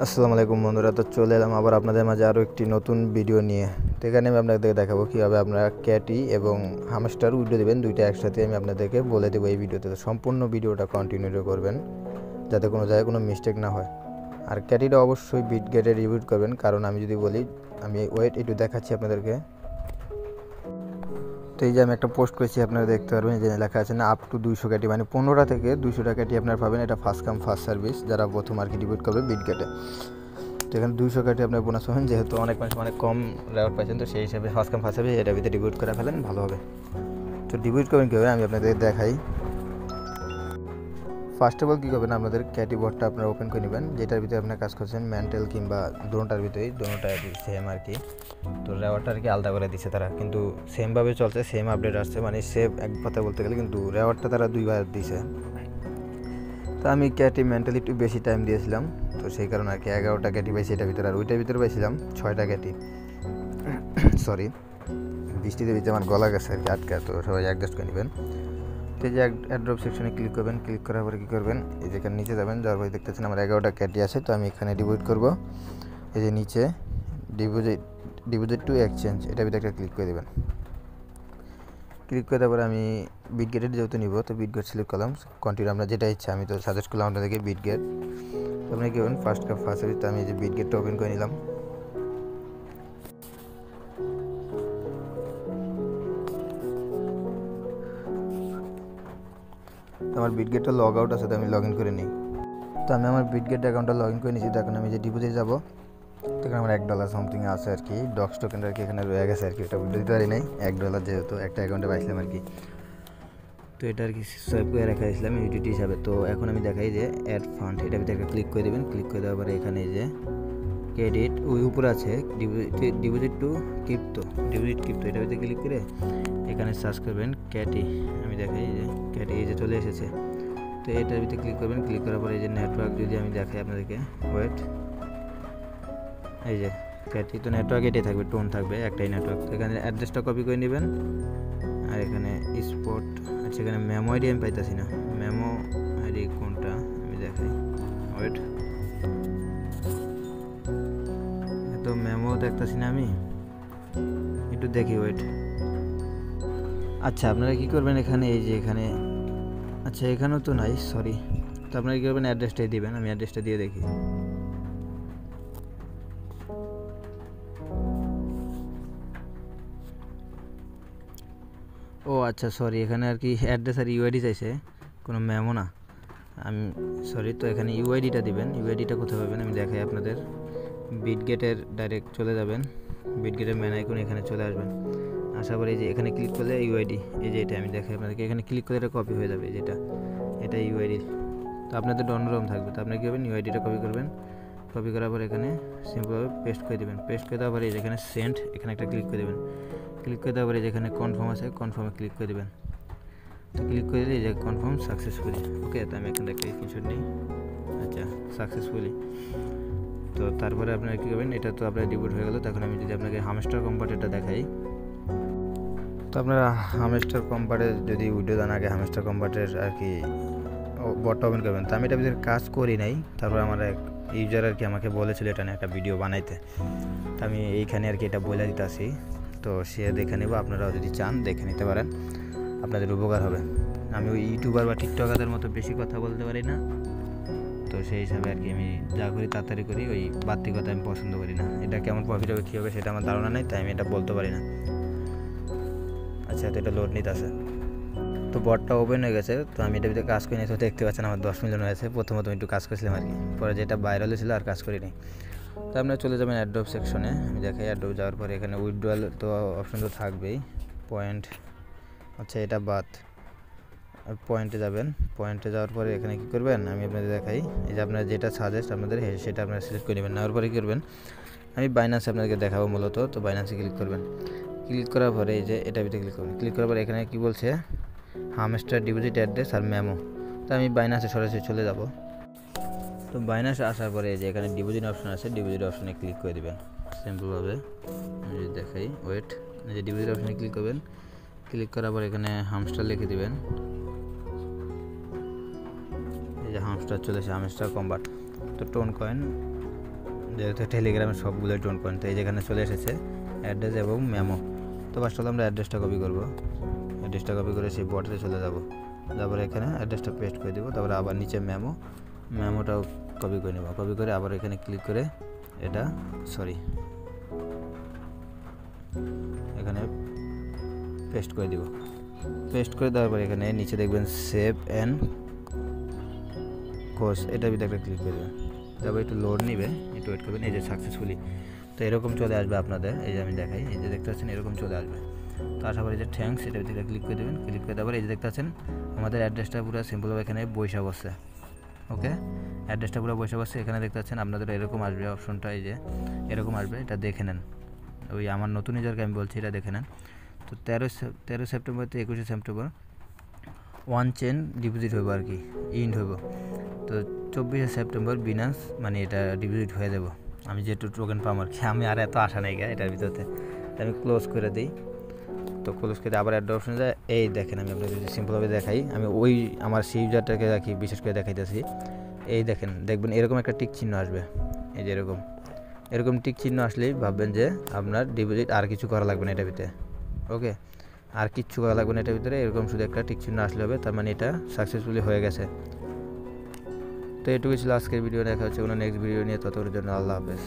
আসসালামু আলাইকুম বন্ধুরা, তো চলে এলাম আবার আপনাদের মাঝে আরও একটি নতুন ভিডিও নিয়ে। তো এখানে আমি আপনাদেরকে দেখাবো কীভাবে আপনারা ক্যাটি এবং হামস্টার উইডো দেবেন, দুইটা একসাথে আমি আপনাদেরকে বলে দেবো এই ভিডিওতে। তো সম্পূর্ণ ভিডিওটা কন্টিনিউ করবেন যাতে কোনো জায়গায় কোনো মিস্টেক না হয়। আর ক্যাটিটা অবশ্যই বিট গেটে রিভিউ করবেন, কারণ আমি যদি বলি আমি ওয়েট একটু দেখাচ্ছি আপনাদেরকে। তো এই যে আমি একটা পোস্ট করেছি, আপনারা দেখতে পারবেন যে লেখা আছে না আপ টু 200 ক্যাটি, মানে 15টা থেকে 200টা ক্যাটি আপনারা পাবেন। এটা ফার্স্ট কাম ফার্স্ট সার্ভিস, যারা প্রথম আর কি ডিবিট করবে বিট গেটে। তো এখানে 200 ক্যাটি আপনার বোনাস পাবেন, যেহেতু অনেক মানুষ অনেক কম রেওয়ার্ড পাচ্ছেন, তো সেই হিসাবে ফার্স্ট কাম ফার্স্ট সার্ভিস এটা ভিতরে ডিবিট করে ফেলেন, ভালো হবে। তো ডিবিট করবেন কীভাবে আমি আপনাদের দেখাই। ফার্স্ট অফ অল কী করবেন, আপনাদের ক্যাটি বোর্ডটা আপনারা ওপেন করে নেবেন, যেটার ভিতরে আপনার কাজ করছেন মেন্টাল কিংবা দোনোটার ভিতরেই, দোনোটা সেম আর কি। তো রেওয়ার্ডটা আর কি আলাদা করে দিচ্ছে তারা, কিন্তু সেমভাবে চলছে, সেম আপডেট আসছে, মানে সেম এক কথা বলতে গেলে, কিন্তু রেওয়ার্ডটা তারা দুইবার দিছে। তো আমি ক্যাটি মেন্টালি একটু বেশি টাইম দিয়েছিলাম, তো সেই কারণে আর কি 11টা ক্যাটি পাইছি এটার ভিতরে, আর ওইটার ভিতরে পাইছিলাম 6টা ক্যাটি। সরি, বৃষ্টিতে ভিতরে আমার গলা গেছে আর কি আটকা, তো সবাই অ্যাডজাস্ট করে নেবেন। তো এই যে অ্যাড্রপ সেকশনে ক্লিক করবেন, ক্লিক করার পরে কী করবেন, এই যে এখানে নিচে যাবেন, যাওয়ার পরে দেখতেছেন আমার 11টা ক্যাটি আছে, তো আমি এখানে ডিপোজিট করব। এই যে নিচে ডিপোজিট টু এক্সচেঞ্জ, এটার ভিতরে একটা ক্লিক করে দেবেন। ক্লিক করে তারপরে আমি বিটগেটের যেহেতু নিব, তো বিটগেট সিলেক্ট করলাম, কন্টিনিউ আপনার যেটা ইচ্ছা, আমি তো সাজেস্ট করলাম আপনাদেরকে বিটগেট। তো আপনি কী করবেন, ফার্স্ট কাপ ফার্স্ট সার্ভিস, তো আমি এই যে বিটগেটটা ওপেন করে নিলাম। তো আমার বিটগেটটা লগ আউট আছে, তো আমি লগ ইন করে নিই। তো আমি আমার বিটগেট অ্যাকাউন্টটা লগ ইন করে নিয়েছি, তো এখন আমি যে ডিপোজিট যাবো, তখন আমার $1 সামথিং আছে আর কি, ডক্স টোকেনটা আর কি এখানে রয়ে গেছে আর কি, ওটা বুঝতে পারি নাই, $1 যেহেতু একটা অ্যাকাউন্টে পাইছিলাম আর কি। তো এটা আর কি সোয়াইপ করে রেখে দিয়েছিলাম ইউটিলিটি হিসাবে। তো এখন আমি দেখাই যে অ্যাড ফান্ড, এটা ভিতরে একটা ক্লিক করে দেবেন। ক্লিক করে দেওয়ার পরে এখানে যে ক্রেডিট ওই উপরে আছে deposit two crypto, deposit crypto, এটা ভিতরে ক্লিক করে এখানে সার্চ করবেন ক্যাটি। আমি দেখাই যে ক্যাটি, এই যে চলে এসেছে। তো এটার ভিতরে ক্লিক করবেন, ক্লিক করার পরে এই যে নেটওয়ার্ক যদি আমি দেখাই আপনাদেরকে, ওয়েট, এই যে ক্যাটি, তো নেটওয়ার্ক এটাই থাকবে, টোন থাকবে একটাই নেটওয়ার্ক। তো এখানে অ্যাড্রেসটা কপি করে নেবেন, আর এখানে স্পট, আচ্ছা এখানে মেমো আইডি আমি পাইতেছি না, মেমো আইডি কোনটা আমি দেখাই, ওয়েট, তো মেমো দেখতেছি না আমি, একটু দেখি, ওয়েট। আচ্ছা আপনারা কী করবেন, এখানে এই যে এখানে, আচ্ছা এখানেও তো নাই, সরি। তো আপনারা কী করবেন, অ্যাড্রেসটাই দিবেন, আমি অ্যাড্রেসটা দিয়ে দেখি। ও আচ্ছা সরি, এখানে আর কি অ্যাড্রেস আর ইউআইডি চাইছে, কোনো মেমো না, আমি সরি। তো এখানে ইউআইডিটা দিবেন, ইউআইডিটা কোথায় পাবেন আমি দেখাই আপনাদের। বিটগেটের ডাইরেক্ট চলে যাবেন, বিটগেটের ম্যান আইকন, এখানে চলে আসবেন, আসার পরে এই যে এখানে ক্লিক করলে ইউআইডি, এই যে এটা আমি দেখাই আপনাদেরকে, এখানে ক্লিক করলে এটা কপি হয়ে যাবে, যেটা এটা ইউআইডি। তো আপনাদের অন্যরকম থাকবে, তো আপনি কী করবেন, ইউআইডিটা কপি করবেন, কপি করার পর এখানে সিম্পলভাবে পেস্ট করে দেবেন। পেস্ট করে দেওয়ার পরে এই যেখানে সেন্ড, এখানে একটা ক্লিক করে দেবেন। ক্লিক করে দেওয়ার পরে যেখানে কনফার্ম আছে, কনফার্মে ক্লিক করে দেবেন। তো ক্লিক করে দিলে এই যে কনফার্ম সাকসেসফুলি, ওকে। তো আমি এখানে একটা স্ক্রিনশট নিই, আচ্ছা সাকসেসফুলি। তো তারপরে আপনারা কী করবেন, এটা তো আপনার ডিপোজিট হয়ে গেল। তখন আমি যদি আপনাকে হামস্টার কম্পার্টেরটা দেখাই, তো আপনারা হামস্টার কম্পার্টের যদি উইডিও দেন, আগে হামস্টার কম্পার্টের আর কি বটটা ওপেন করবেন। তো আমি এটা ভিতরে কাজ করি নাই, তারপর আমার এক ইউজার আর কি আমাকে বলেছিল এটা নিয়ে একটা ভিডিও বানাইতে, তো আমি এইখানে আর কি এটা বলে দিতেছি। তো সে দেখে নেব, আপনারাও যদি চান দেখে নিতে পারেন, আপনাদের উপকার হবে। আমি ওই ইউটিউবার বা টিকটকারদের মতো বেশি কথা বলতে পারি না, তো সেই হিসাবে আর কি আমি যা করি তাড়াতাড়ি করি, ওই বাড়তি কথা আমি পছন্দ করি না। এটা কেমন প্রফিট হবে কী হবে সেটা আমার ধারণা নেই, তাই আমি এটা বলতে পারি না। আচ্ছা, তো এটা লোড নিতে আছে, তো বটটা ওপেন হয়ে গেছে। তো আমি এটা ভিতরে কাজ করি নি, তো দেখতে পাচ্ছেন আমার 10 মিলিয়ন হয়েছে। প্রথমত একটু কাজ করছিলাম আর কি, পরে যেটা ভাইরাল হয়েছিল আর কাজ করিনি। তো আপনারা চলে যাবেন অ্যাড্রপ সেকশনে, আমি দেখাই। অ্যাড্রপ যাওয়ার পরে এখানে উইথড্রয়াল তো অপশন তো থাকবেই, পয়েন্ট, আচ্ছা এটা বাদ, পয়েন্টে যাবেন। পয়েন্টে যাওয়ার পরে এখানে কী করবেন আমি আপনাদের দেখাই, এই যে আপনারা যেটা সাজেস্ট আপনাদের সেটা আপনারা সিলেক্ট করে নেবেন। নেওয়ার পরে কী করবেন, আমি বাইন্যান্সে আপনাদেরকে দেখাবো মূলত। তো বাইন্যান্সে ক্লিক করবেন, ক্লিক করার পরে এই যে এটা ভিতরে ক্লিক করবেন। ক্লিক করার পরে এখানে কী বলছে, হামস্টার ডিপোজিট অ্যাড্রেস আর মেমো। তো আমি বাইন্যান্সে সরাসরি চলে যাব। তো বাইন্যান্সে আসার পরে যে এখানে ডিপোজিট অপশন আছে, ডিপোজিট অপশনে ক্লিক করে দেবেন সিম্পলভাবে। আমি যদি দেখাই, ওয়েট, এই যে ডিপোজিট অপশনে ক্লিক করবেন। ক্লিক করার পর এখানে হামস্টার লিখে দেবেন, এই যে হামস্টার চলে এসে হামস্টার কম্বাট। তো টোন কয়েন যেহেতু টেলিগ্রামে সবগুলো টোন পয়েন্ট, তো এই যেখানে চলে এসেছে অ্যাড্রেস এবং মেমো। তো ফার্স্ট হলো আমরা অ্যাড্রেসটা কপি করব। অ্যাড্রেসটা কপি করে সেই বটে চলে যাব, তারপরে এখানে অ্যাড্রেসটা পেস্ট করে দেবো, তারপরে আবার নিচে মেমোটাও কপি করে নেব। কপি করে আবার এখানে ক্লিক করে এটা এখানে পেস্ট করে দিব। পেস্ট করে দেওয়ার পর এখানে নিচে দেখবেন সেভ অ্যান্ড কোর্স, এটার ভিতরে একটা ক্লিক করবেন। তারপর একটু লোড নিবে, একটু ওয়েট করবেন। এই যে সাকসেসফুলি, তো এরকম চলে আসবে আপনাদের। এই যে আমি দেখাই, এই যে দেখতে পাচ্ছেন এরকম চলে আসবে। তো আশা করি যে থ্যাঙ্কস, এটার ভিতরে ক্লিক করে দেবেন। ক্লিক করে দেওয়ার পর এই যে দেখতে পাচ্ছেন আমাদের অ্যাড্রেসটা পুরো সিম্পলভাবে এখানে বসে বসছে। ওকে, অ্যাড্রেসটা পুরো বসে বসছে। এখানে দেখতে পাচ্ছেন আপনাদের এরকম আসবে অপশনটা, এই যে এরকম আসবে, এটা দেখে নেন। ওই আমার নতুন ইউজারকে আমি বলছি, এটা দেখে নেন। তো 13 সেপ্টেম্বর থেকে 21 সেপ্টেম্বর 1 চেন ডিপোজিট হইব আর কি, ইন্ড হইব। তো 24 সেপ্টেম্বর বিনান্স মানে এটা ডিপোজিট হয়ে যাব, আমি যেটু টোকেন পাম আর কি। আমি আর এত আশা নেই গা এটার ভিতরে, আমি ক্লোজ করে দিই। তো ক্লোজ করে আবার অ্যাড অপশনে যায়। এই দেখেন, আমি আপনাদের যদি সিম্পলভাবে দেখাই, আমি ওই আমার সেই ইউজারটাকে রাখি বিশেষ করে দেখাইতেছি। এই দেখবেন এরকম একটা টিক চিহ্ন আসবে। এই যে এরকম টিক চিহ্ন আসলেই ভাববেন যে আপনার ডিপোজিট আর কিছু করা লাগবে না এটার ভিতরে। ওকে, আর কিচ্ছু করা লাগবে না এটার ভিতরে, এরকম শুধু একটা টিক চিহ্ন আসলে হবে, তার মানে এটা সাকসেসফুলি হয়ে গেছে। তো এটুকু ছিল আজকের ভিডিও। দেখা হচ্ছে কোনো নেক্সট ভিডিও নিয়ে, ততক্ষণের জন্য আল্লাহ হাফেজ।